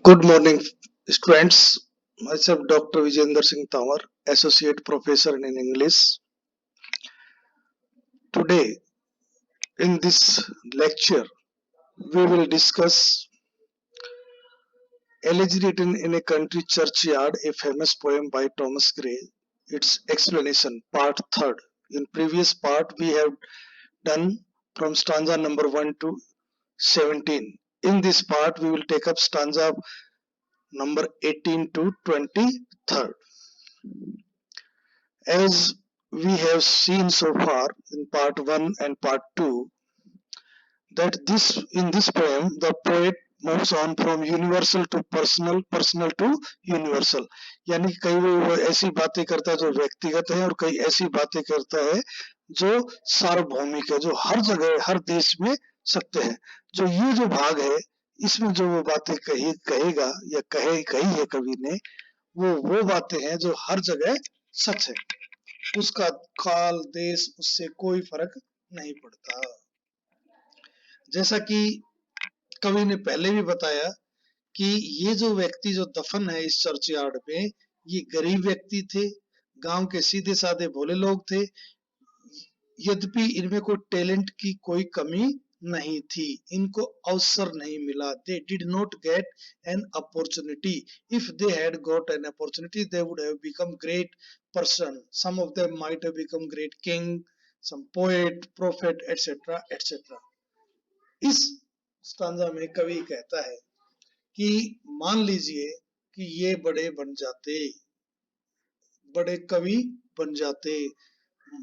Good morning, students. Myself, Dr. Vijender Singh Tawar, Associate Professor in English. Today, in this lecture, we will discuss Elegy Written in a Country Churchyard, a famous poem by Thomas Gray. Its explanation, part third. In previous part, we have done from stanza number 1 to 17. In this part, we will take up stanza number 18 to 23rd. As we have seen so far in part 1 and part 2, that in this poem the poet moves on from universal to personal, personal to universal. यानी कि कई वो ऐसी बातें करता है जो व्यक्तिगत है और कई ऐसी बातें करता है जो सार्वभौमिक है, जो हर जगह हर देश में सत्य है। जो ये जो भाग है, इसमें जो वो बातें कहेगा या कही है कवि ने, वो बातें हैं जो हर जगह सच है। उसका काल देश उससे कोई फर्क नहीं पड़ता। जैसा कि कवि ने पहले भी बताया कि ये जो व्यक्ति जो दफन है इस चर्चयार्ड में, ये गरीब व्यक्ति थे, गांव के सीधे साधे भोले लोग थे। यद्यपि इनमें कोई टैलेंट की कोई कमी नहीं थी, इनको अवसर नहीं मिला। They did not get an opportunity. If they had got an opportunity they would have become great person. Some of them might have become great king, some poet, prophet, etc. etc. इस stanza में कवि कहता है कि मान लीजिए कि ये बड़े बन जाते, बड़े कवि बन जाते,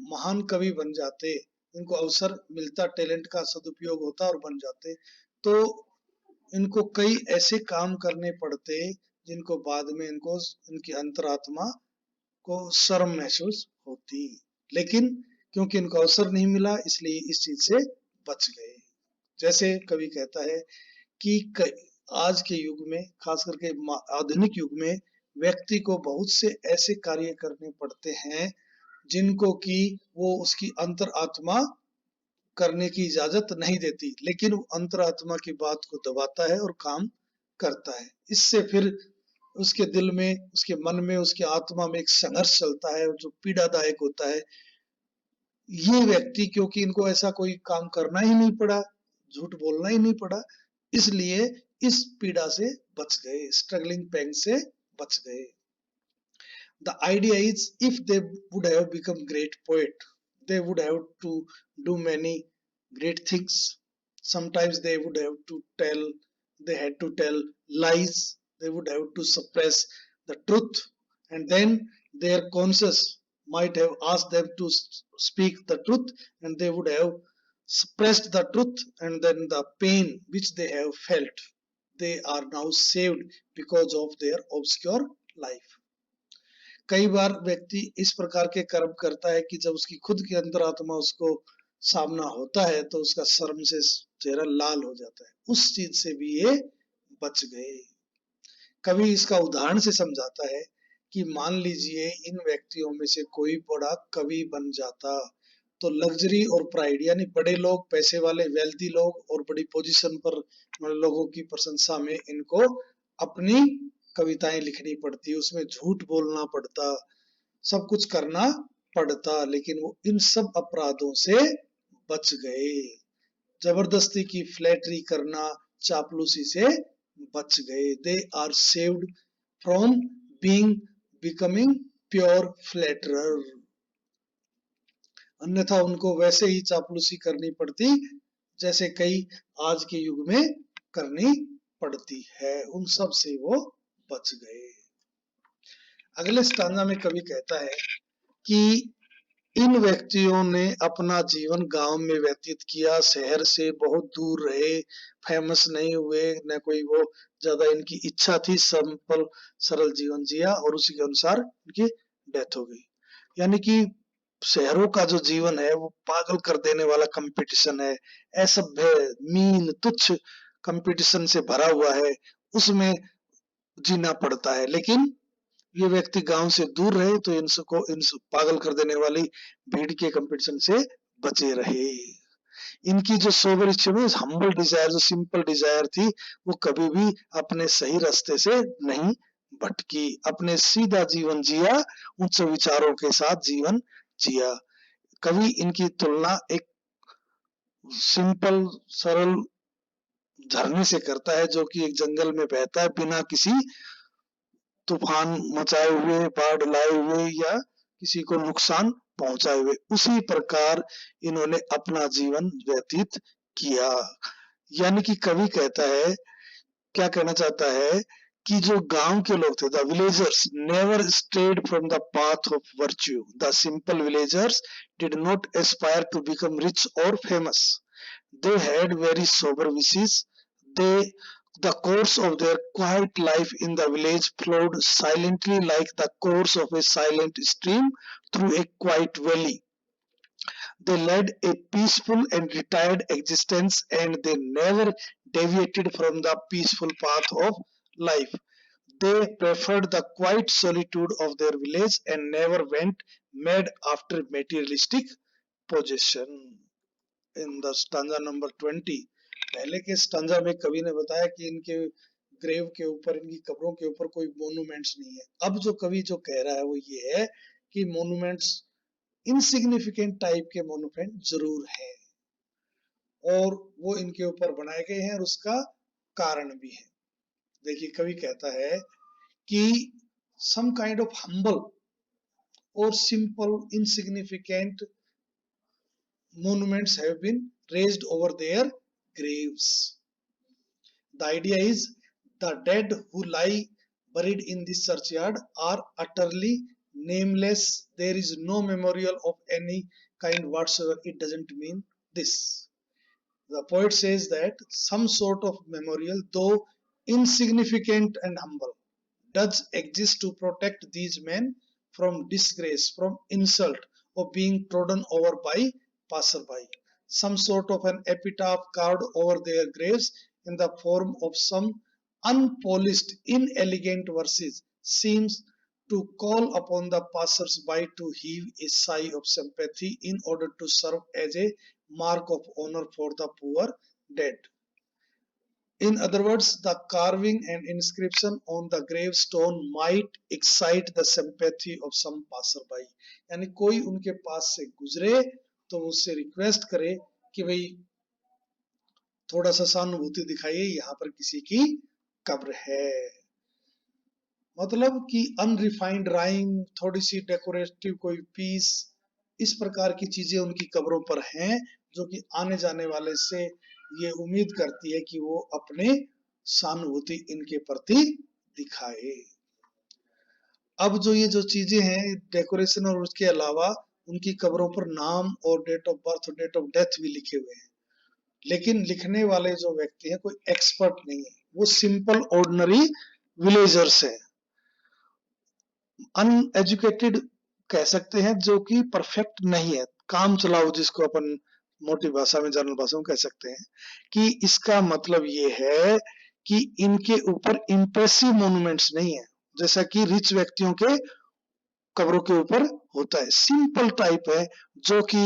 महान कवि बन जाते, इनको अवसर मिलता, टैलेंट का सदुपयोग होता और बन जाते, तो इनको कई ऐसे काम करने पड़ते जिनको बाद में इनको इनकी अंतरात्मा को शर्म महसूस होती। लेकिन क्योंकि इनको अवसर नहीं मिला इसलिए इस चीज से बच गए। जैसे कवि कहता है कि आज के युग में, खास करके आधुनिक युग में, व्यक्ति को बहुत से ऐसे कार्य करने पड़ते हैं जिनको कि वो उसकी अंतरात्मा करने की इजाजत नहीं देती, लेकिन वो अंतरात्मा की बात को दबाता है और काम करता है। इससे फिर उसके दिल में, उसके मन में, उसके आत्मा में एक संघर्ष चलता है जो पीड़ादायक होता है। ये व्यक्ति, क्योंकि इनको ऐसा कोई काम करना ही नहीं पड़ा, झूठ बोलना ही नहीं पड़ा, इसलिए इस पीड़ा से बच गए, स्ट्रगलिंग पेन से बच गए। The idea is, if they would have become great poet, they would have to do many great things. Sometimes they would have to they had to tell lies, they would have to suppress the truth, and then their conscience might have asked them to speak the truth, and they would have suppressed the truth, and then the pain which they have felt, they are now saved because of their obscure life. कई बार व्यक्ति इस प्रकार के कर्म करता है कि जब उसकी खुद की अंतरात्मा उसको सामना होता है तो उसका शर्म से चेहरा लाल हो जाता है। उस चीज से भी ये बच गए। कवि इसका उदाहरण से समझाता है कि मान लीजिए इन व्यक्तियों में से कोई बड़ा कवि बन जाता, तो लग्जरी और प्राइड, यानी बड़े लोग, पैसे वाले, वेल्दी लोग और बड़ी पोजीशन पर लोगों की प्रशंसा में इनको अपनी कविताएं लिखनी पड़ती, उसमें झूठ बोलना पड़ता, सब कुछ करना पड़ता, लेकिन वो इन सब अपराधों से बच गए। जबरदस्ती की फ्लैटरी करना, चापलूसी से बच गए। They are saved from being becoming pure flatterer. अन्यथा उनको वैसे ही चापलूसी करनी पड़ती जैसे कई आज के युग में करनी पड़ती है। उन सब से वो बच गए। अगले स्टांजा में कवि कहता है कि इन व्यक्तियों ने अपना जीवन गांव में व्यतीत किया, शहर से बहुत दूर रहे, फेमस नहीं हुए, न कोई वो ज्यादा इनकी इच्छा थी, सिंपल सरल जीवन जिया और उसी के अनुसार इनकी डेथ हो गई। यानी कि शहरों का जो जीवन है वो पागल कर देने वाला कंपटीशन है, असभ्य, मीन, तुच्छ कंपटीशन से भरा हुआ है, उसमें जीना पड़ता है। लेकिन ये व्यक्ति गांव से दूर रहे तो इन पागल कर देने वाली भीड़ के कंपटीशन से बचे रहे। इनकी जो सोबर इच्छा में हम्बल डिजायर, जो सिंपल डिजायर थी, वो कभी भी अपने सही रास्ते से नहीं भटकी, अपने सीधा जीवन जिया, उच्च विचारों के साथ जीवन जिया। कवि इनकी तुलना एक सिंपल सरल झरने से करता है, जो कि एक जंगल में बहता है बिना किसी तूफान मचाए हुए, बाढ़ लाए हुए या किसी को नुकसान पहुंचाए हुए। उसी प्रकार इन्होंने अपना जीवन व्यतीत किया। यानी कि कवि कहता है, क्या कहना चाहता है कि जो गांव के लोग थे, the villagers never strayed from the path of virtue, the simple villagers did not aspire to become rich और famous, they had very sober wishes. The course of their quiet life in the village flowed silently like the course of a silent stream through a quiet valley. They led a peaceful and retired existence, and they never deviated from the peaceful path of life. They preferred the quiet solitude of their village and never went mad after materialistic possession. In the stanza number 20, पहले के stanza में कवि ने बताया कि इनके grave के ऊपर, इनकी कब्रों के ऊपर कोई मोन्यूमेंट्स नहीं है। अब जो कवि जो कह रहा है वो ये है कि मोन्यूमेंट्स, इनसिग्निफिकेंट टाइप के मोन्यूमेंट जरूर है, और वो इनके ऊपर बनाए गए हैं, और उसका कारण भी है। देखिए कवि कहता है कि some kind of humble or simple insignificant monuments have been raised over their graves. The idea is the dead who lie buried in this churchyard are utterly nameless. There is no memorial of any kind whatsoever. It doesn't mean this. The poet says that some sort of memorial, though insignificant and humble, does exist to protect these men from disgrace, from insult, or being trodden over by passerby. Some sort of an epitaph carved over their graves in the form of some unpolished, inelegant verses seems to call upon the passers-by to heave a sigh of sympathy in order to serve as a mark of honor for the poor dead. In other words, the carving and inscription on the gravestone might excite the sympathy of some passerby. यानी कोई उनके पास से गुजरे तो उससे request करे कि भाई थोड़ा सा सहानुभूति दिखाइए, यहाँ पर किसी की कब्र है। मतलब कि अनरिफाइंड राइम, थोड़ी सी डेकोरेटिव कोई पीस, इस प्रकार की चीजें उनकी कब्रों पर हैं, जो कि आने जाने वाले से ये उम्मीद करती है कि वो अपने सहानुभूति इनके प्रति दिखाए। अब जो ये जो चीजें हैं डेकोरेशन, और उसके अलावा उनकी कब्रों पर नाम और डेट ऑफ बर्थ और डेट ऑफ डेथ भी लिखे हुए हैं, लेकिन लिखने वाले जो व्यक्ति हैं कोई एक्सपर्ट नहीं है, वो सिंपल ऑर्डिनरी विलेजर्स हैं, अनएजुकेटेड कह सकते हैं, जो कि परफेक्ट नहीं है, काम चलाओ जिसको अपन मोटी भाषा में, जनरल भाषा में कह सकते हैं। कि इसका मतलब ये है कि इनके ऊपर इंप्रेसिव मोन्यूमेंट्स नहीं है, जैसा कि रिच व्यक्तियों के कब्रों के ऊपर होता है। सिंपल टाइप है, जो कि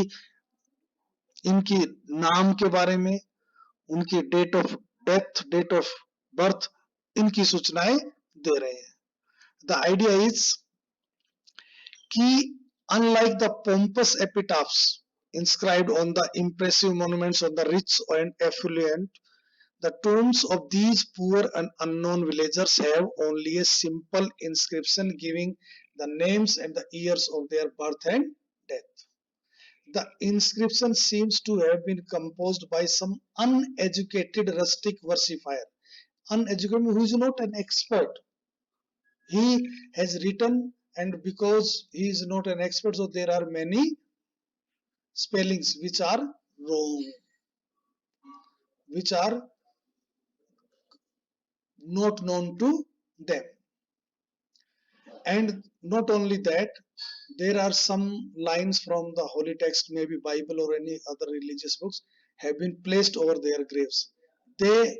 इनकी नाम के बारे में, उनकी date of death, date of birth, इनकी सूचनाएं दे रहे हैं। द आइडिया इज कि unlike the pompous epitaphs inscribed on the impressive monuments of the rich and affluent, the tombs of these poor and unknown villagers have only a simple inscription giving the names and the years of their birth and death. The inscription seems to have been composed by some uneducated rustic versifier. Uneducated who is not an expert. He has written, and because he is not an expert, so there are many spellings which are wrong, which are not known to them. And not only that, there are some lines from the holy text, maybe Bible or any other religious books, have been placed over their graves. They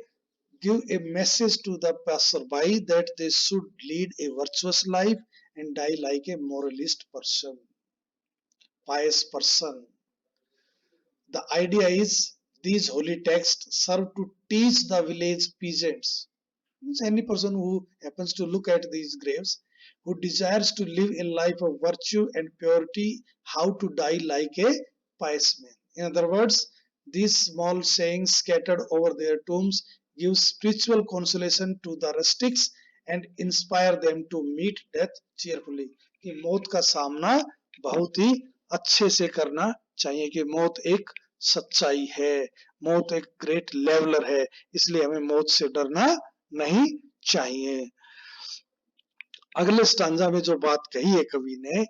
give a message to the passerby that they should lead a virtuous life and die like a moralist person, pious person. The idea is these holy texts serve to teach the village peasants, means any person who happens to look at these graves, who desires to live a life of virtue and purity, how to die like a pious man. In other words, these small sayings scattered over their tombs give spiritual consolation to the rustics and inspire them to meet death cheerfully. कि मौत का सामना बहुत ही अच्छे से करना चाहिए, कि मौत एक सच्चाई है, मौत एक ग्रेट लेवलर है, इसलिए हमें मौत से डरना नहीं चाहिए। अगले स्टांजा में जो बात कही है कवि ने,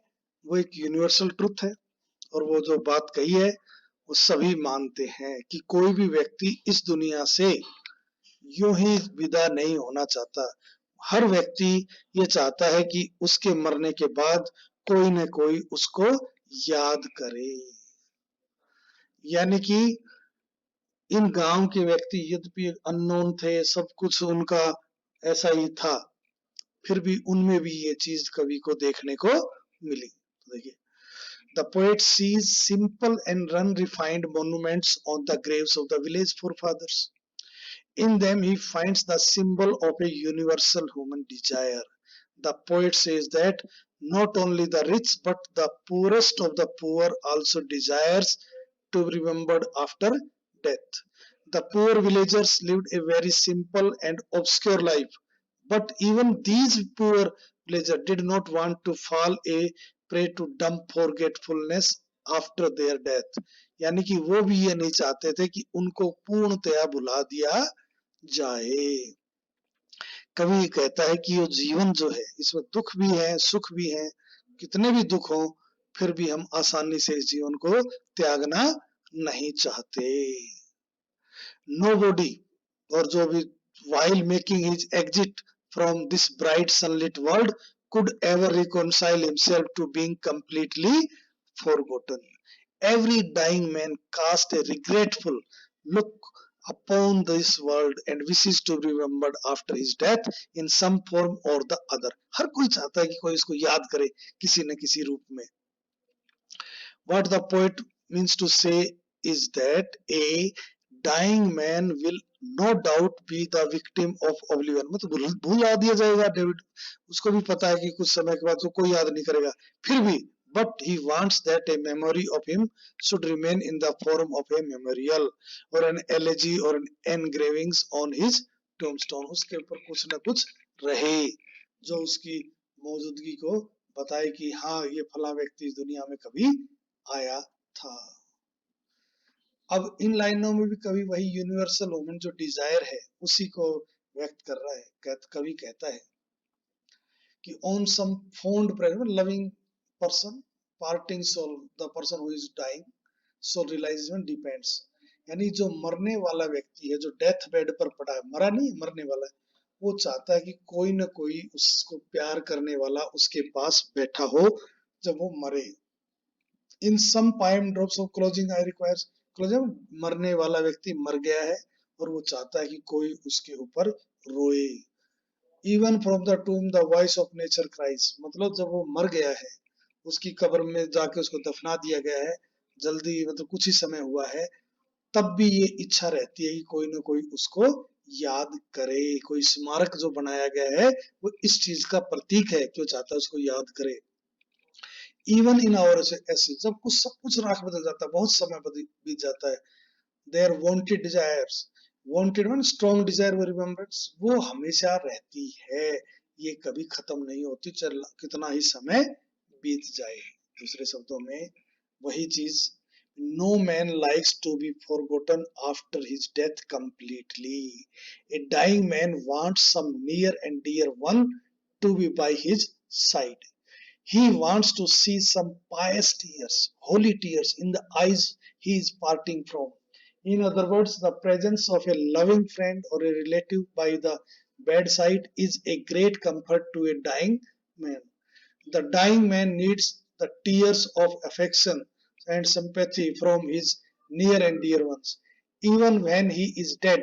वो एक यूनिवर्सल ट्रुथ है, और वो जो बात कही है वो सभी मानते हैं कि कोई भी व्यक्ति इस दुनिया से यूं ही विदा नहीं होना चाहता। हर व्यक्ति ये चाहता है कि उसके मरने के बाद कोई न कोई उसको याद करे। यानी कि इन गांव के व्यक्ति यद्यपि अननोन थे, सब कुछ उनका ऐसा ही था, फिर भी उनमें भी ये चीज कवि को देखने को मिली। तो देखिए, the poet sees simple and unrefined monuments on the graves of the village forefathers. In them he finds the symbol of a universal human desire. The poet says that not only the rich but the poorest of the poor also desires to be remembered after death. The poor villagers lived a very simple and obscure life, but even these poor villagers did not want to fall a prey to dumb forgetfulness after their death. यानी कि वो भी ये नहीं चाहते थे कि उनको पूर्णतया भुला दिया जाए। कवि कहता है कि ये जीवन जो है, इसमें दुख भी है, सुख भी है, कितने भी दुख हो फिर भी हम आसानी से इस जीवन को त्यागना नहीं चाहते। Nobody, और जो भी while making his exit from this bright sunlit world could ever reconcile himself to being completely forgotten. Every dying man casts a regretful look upon this world and wishes to be remembered after his death in some form or the other. हर कोई चाहता है कि कोई इसको याद करे किसी न किसी रूप में। What the poet means to say is that a dying man will no doubt be the victim of oblivion. मतलब भूला दिया जाएगा डेविड, उसको भी पता है कि कुछ समय के बाद कोई याद नहीं करेगा, फिर भी but he wants that a memory of him should remain in the form of a memorial or an elegy or an engravings on his tombstone. उसके ऊपर कुछ न कुछ रहे जो उसकी मौजूदगी को बताए कि हाँ ये फला व्यक्ति इस दुनिया में कभी आया था। अब इन लाइनों में भी कवि वही यूनिवर्सल ह्यूमन जो डिजायर है उसी को व्यक्त कर रहा है। कवि कहता है कि on some fond present loving person parting soul the person who is dying soul realization depends. यानी जो मरने वाला व्यक्ति है, जो डेथ बेड पर पड़ा है, मरा नहीं मरने वाला है, वो चाहता है कि कोई न कोई उसको प्यार करने वाला उसके पास बैठा हो जब वो मरे। इन सम पाइम drops of closing I requires, closing, मरने वाला व्यक्ति मर गया है और वो चाहता है कि कोई उसके ऊपर रोए। Even from the टूम the voice of nature cries, मतलब जब वो मर गया है, उसकी कब्र में जाके उसको दफना दिया गया है, जल्दी मतलब कुछ ही समय हुआ है, तब भी ये इच्छा रहती है कि कोई ना कोई उसको याद करे। कोई स्मारक जो बनाया गया है वो इस चीज का प्रतीक है कि वो चाहता है उसको याद करे। इवन इन आवर ऐसे जब कुछ सब कुछ राख बदल जाता है, बहुत समय बीत जाता है, their wanted desires, wanted one strong desire for remembrance, वो हमेशा रहती है, ये कभी खत्म नहीं होती, चल कितना ही समय बीत जाए। दूसरे शब्दों में वही चीज, no man likes to be forgotten after his death completely. A dying man wants some near and dear one to be by his side. He wants to see some pious tears, holy tears in the eyes he is parting from. In other words, the presence of a loving friend or a relative by the bedside is a great comfort to a dying man. The dying man needs the tears of affection and sympathy from his near and dear ones. Even when he is dead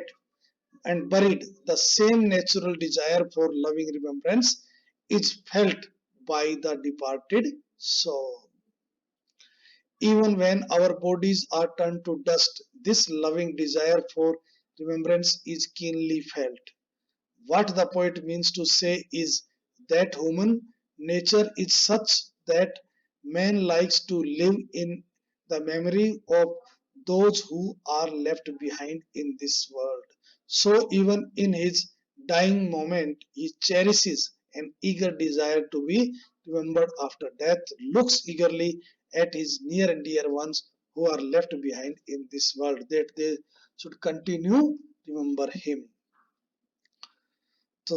and buried, the same natural desire for loving remembrance is felt by the departed soul. even when our bodies are turned to dust, this loving desire for remembrance is keenly felt. What the poet means to say is that human nature is such that man likes to live in the memory of those who are left behind in this world. So even in his dying moment, he cherishes an eager desire to be remembered after death, looks eagerly at his near and dear ones who are left behind in this world, that they should continue remember him. तो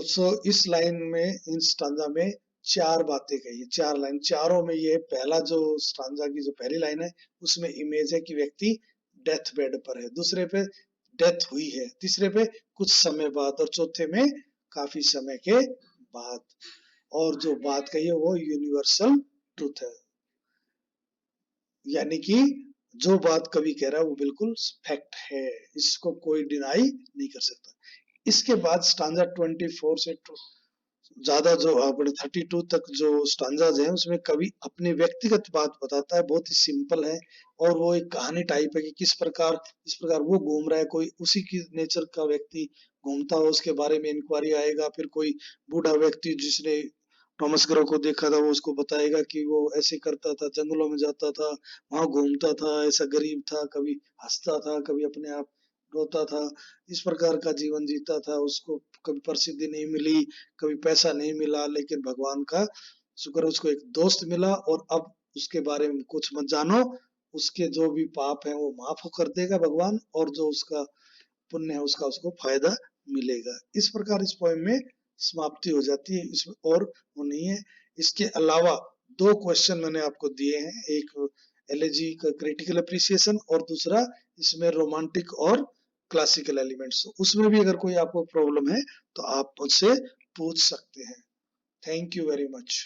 इस line में, इन stanza में चार बातें कही, चार line, चारों में ये पहला जो स्टांजा की जो पहली लाइन है उसमें इमेज है कि व्यक्ति डेथ बेड पर है, दूसरे पे डेथ हुई है, तीसरे पे कुछ समय बाद, और चौथे में काफी समय के बाद। और जो बात कही है वो यूनिवर्सल ट्रूथ है, यानी कि जो बात कवि कह रहा है वो बिल्कुल फैक्ट है, इसको कोई डिनाई नहीं कर सकता। इसके बाद स्टांजा 24 से ज्यादा जो अपने 32 तक जो स्टांजाज हैं उसमें कवि अपनी व्यक्तिगत बात बताता है, बहुत ही सिंपल है, और वो एक कहानी टाइप है कि किस प्रकार वो घूम रहा है, कोई उसी की नेचर का व्यक्ति घूमता हो उसके बारे में इंक्वायरी आएगा, फिर कोई बूढ़ा व्यक्ति जिसने थॉमस ग्रो को देखा था वो उसको बताएगा कि वो ऐसे करता था, जंगलों में जाता था, वहां घूमता था, ऐसा गरीब था, कभी हंसता था, कभी अपने आप रोता था, इस प्रकार का जीवन जीता था, उसको कभी प्रसिद्धि नहीं मिली, कभी पैसा नहीं मिला, लेकिन भगवान का शुक्र उसको एक दोस्त मिला, और अब उसके बारे में कुछ मत जानो, उसके जो भी पाप है वो माफ कर देगा भगवान, और जो उसका पुण्य है उसका उसको फायदा मिलेगा। इस प्रकार इस पोएम में समाप्ति हो जाती है, इसमें और वो नहीं है। इसके अलावा दो क्वेश्चन मैंने आपको दिए हैं, एक एलेजी का क्रिटिकल अप्रिसिएशन और दूसरा इसमें रोमांटिक और क्लासिकल एलिमेंट्स, उसमें भी अगर कोई आपको प्रॉब्लम है तो आप मुझसे पूछ सकते हैं। Thank you very much.